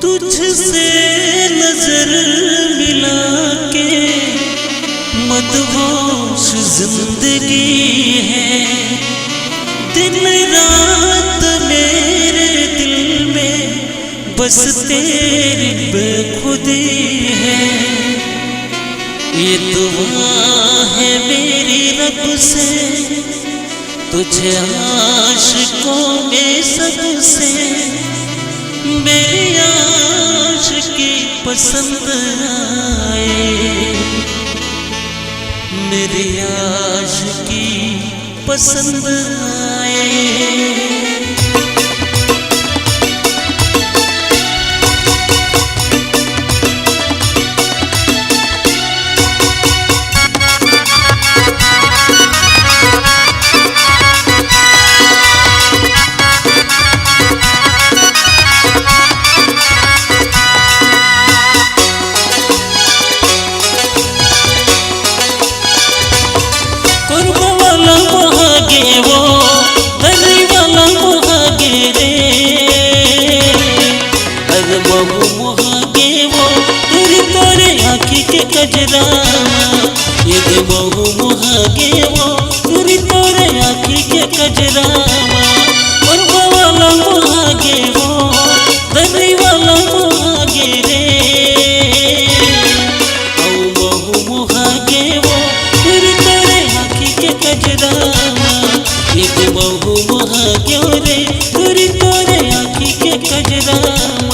तुझसे नजर मिला के मदहोश जिंदगी है। दिन रात मेरे दिल में बस तेरी बेखुदी है। ये दुआ है मेरी रब से तुझे आशिकों में सबसे मेरी आशिकी पसंद आए। मेरी आशिकी पसंद आए। ये बहु मुहागे वो तुरी तोरे आँखी के कजरावा। और वाला मुहागे वो दरी वाला मुहागे रे। औ बहु मुहागे वो तुरी तोरे आँखी के कजरावा। ये बहु मुहागे रे तुरी तोरे आँखी के कजरावा।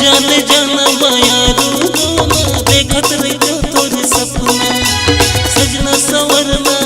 जाने जाना माया रूना देखत रही तोरे सपना। सजना सवरना